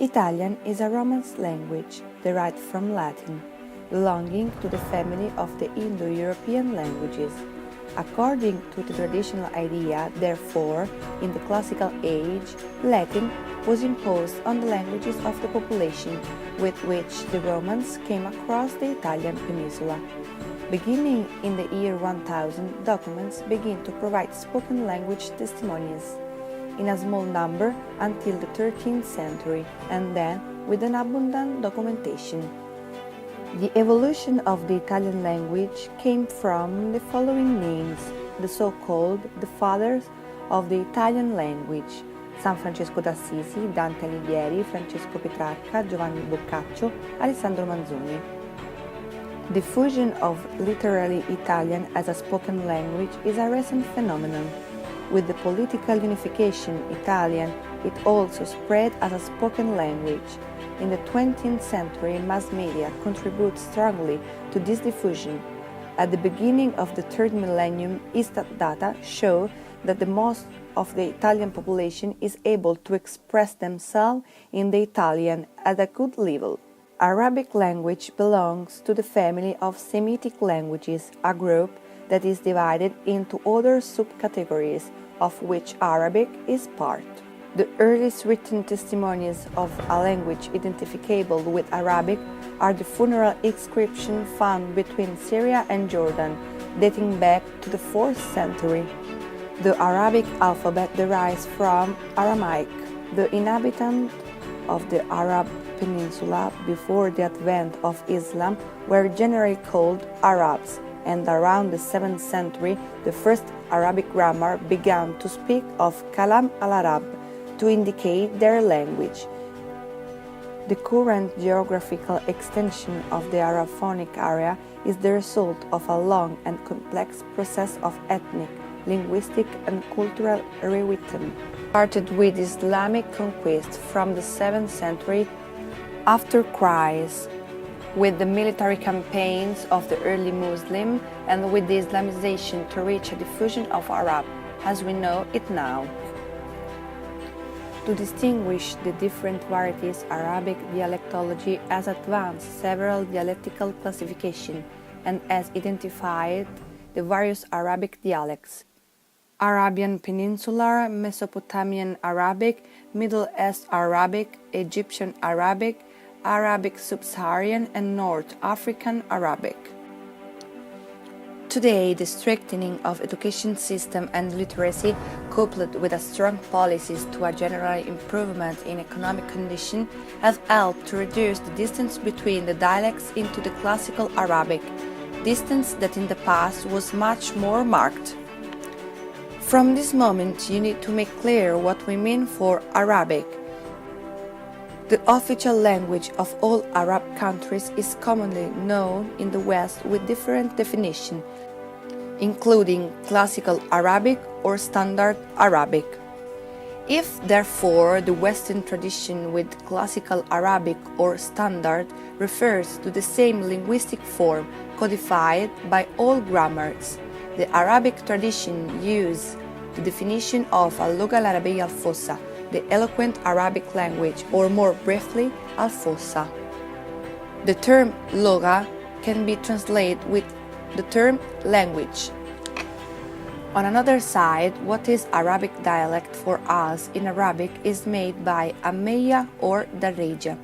Italian is a Romance language derived from Latin, belonging to the family of the Indo-European languages. According to the traditional idea, therefore, in the classical age, Latin was imposed on the languages of the population with which the Romans came across the Italian peninsula. Beginning in the year 1000, documents begin to provide spoken language testimonies, in a small number until the 13th century, and then with an abundant documentation. The evolution of the Italian language came from the following names, the so-called the fathers of the Italian language: San Francesco d'Assisi, Dante Alighieri, Francesco Petrarca, Giovanni Boccaccio, Alessandro Manzoni. The fusion of literally Italian as a spoken language is a recent phenomenon. With the political unification Italian, it also spread as a spoken language. In the 20th century, mass media contribute strongly to this diffusion. At the beginning of the third millennium, Istat data show that the most of the Italian population is able to express themselves in the Italian at a good level. Arabic language belongs to the family of Semitic languages, a group that is divided into other subcategories, of which Arabic is part. The earliest written testimonies of a language identifiable with Arabic are the funeral inscriptions found between Syria and Jordan, dating back to the 4th century. The Arabic alphabet derives from Aramaic. The inhabitants of the Arab Peninsula before the advent of Islam were generally called Arabs, and around the 7th century the first Arabic grammar began to speak of Kalam al-Arab to indicate their language. The current geographical extension of the Araphonic area is the result of a long and complex process of ethnic, linguistic and cultural rewritten. Started with Islamic conquest from the 7th century after Christ, with the military campaigns of the early Muslim and with the Islamization to reach a diffusion of Arab as we know it now. To distinguish the different varieties, Arabic dialectology has advanced several dialectical classifications and has identified the various Arabic dialects: Arabian Peninsular, Mesopotamian Arabic, Middle East Arabic, Egyptian Arabic, Arabic Sub-Saharan and North African Arabic. Today, the strengthening of education system and literacy, coupled with a strong policies to a general improvement in economic condition, have helped to reduce the distance between the dialects into the classical Arabic, distance that in the past was much more marked. From this moment, you need to make clear what we mean for Arabic. The official language of all Arab countries is commonly known in the West with different definitions, including Classical Arabic or Standard Arabic. If, therefore, the Western tradition with Classical Arabic or Standard refers to the same linguistic form codified by all grammars, the Arabic tradition uses the definition of اللغة العربية الفصحى, the eloquent Arabic language, or more briefly, Al-Fusha. The term lugha can be translated with the term language. On another side, what is Arabic dialect for us in Arabic is made by Ammiya or Darija.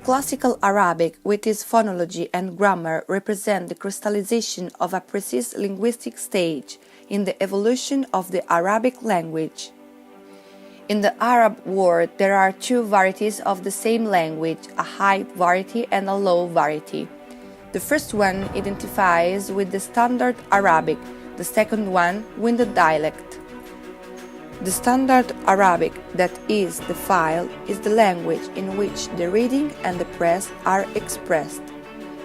Classical Arabic, with its phonology and grammar, represent the crystallization of a precise linguistic stage in the evolution of the Arabic language. In the Arab world, there are two varieties of the same language, a high variety and a low variety. The first one identifies with the Standard Arabic, the second one with the dialect. The Standard Arabic, that is the file, is the language in which the reading and the press are expressed.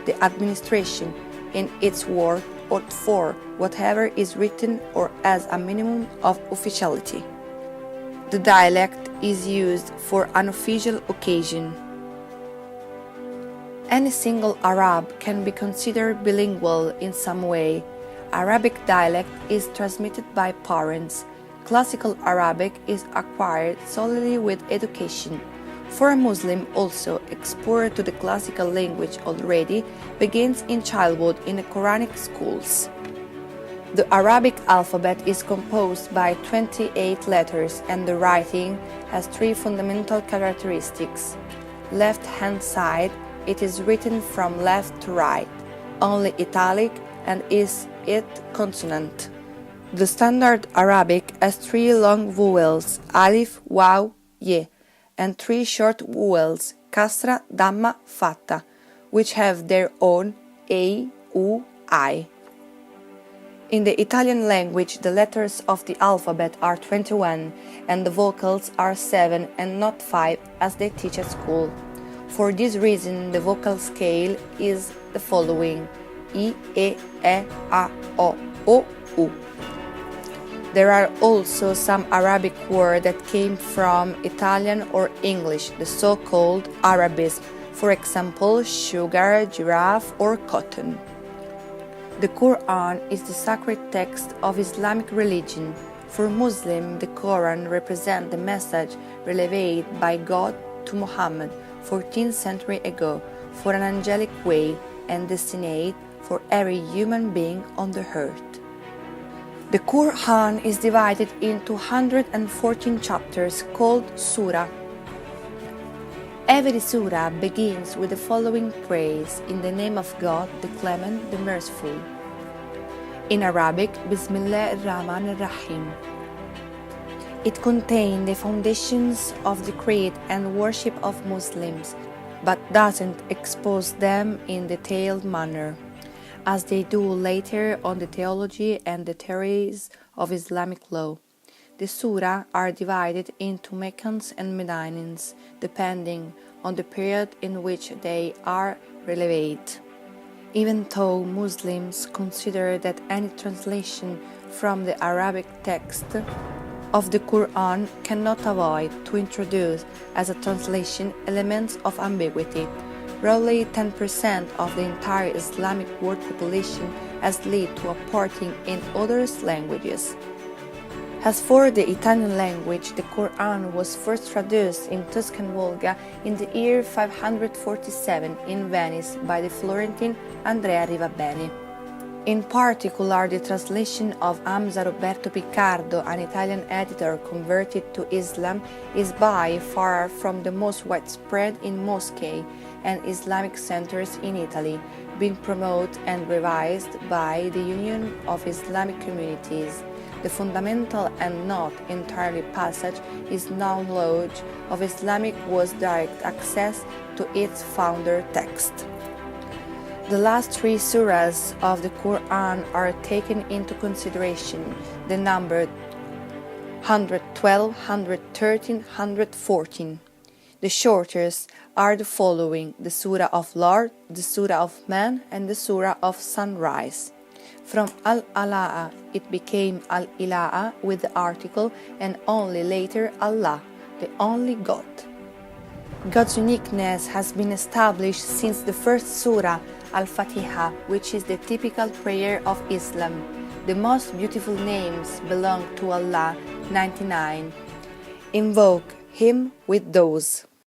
The administration, in its word or for whatever is written or as a minimum of officiality. The dialect is used for an official occasion. Any single Arab can be considered bilingual in some way. Arabic dialect is transmitted by parents. Classical Arabic is acquired solely with education. For a Muslim also, exposure to the classical language already begins in childhood in the Quranic schools. The Arabic alphabet is composed by 28 letters and the writing has three fundamental characteristics. Left-hand side, it is written from left to right, only italic and is it consonant. The standard Arabic has three long vowels, alif, waw, ye, and three short vowels, kasra, damma, fatta, which have their own a, u, I. In the Italian language, the letters of the alphabet are 21 and the vocals are 7 and not 5 as they teach at school. For this reason, the vocal scale is the following: I, E, A, O, U. There are also some Arabic words that came from Italian or English, the so-called Arabism, for example, sugar, giraffe, or cotton. The Quran is the sacred text of Islamic religion. For Muslims, the Quran represents the message relayed by God to Muhammad 14th century ago for an angelic way and destined for every human being on the earth. The Quran is divided into 114 chapters called surah. Every surah begins with the following praise: in the name of God, the Clement, the Merciful. In Arabic, Bismillah ar-Rahman ar-Rahim. It contains the foundations of the creed and worship of Muslims, but doesn't expose them in detailed manner, as they do later on the theology and the theories of Islamic law. The surah are divided into Meccans and Medinans, depending on the period in which they are revealed. Even though Muslims consider that any translation from the Arabic text of the Quran cannot avoid to introduce as a translation elements of ambiguity, roughly 10% of the entire Islamic world population has led to a porting in other languages. As for the Italian language, the Quran was first traduced in Tuscan Volga in the year 547 in Venice by the Florentine Andrea Rivabene. In particular, the translation of Hamza Roberto Piccardo, an Italian editor converted to Islam, is by far from the most widespread in mosques and Islamic centers in Italy, being promoted and revised by the Union of Islamic Communities. The fundamental and not entirely passage is knowledge of Islamic was direct access to its founder text. The last three surahs of the Quran are taken into consideration, the number 112, 113, 114. The shortest are the following: the Surah of Lord, the Surah of Man, and the Surah of Sunrise. From Al-Ala'a it became Al-Ila'a with the article, and only later Allah, the only God. God's uniqueness has been established since the first surah, Al-Fatiha, which is the typical prayer of Islam. The most beautiful names belong to Allah, 99. Invoke Him with those.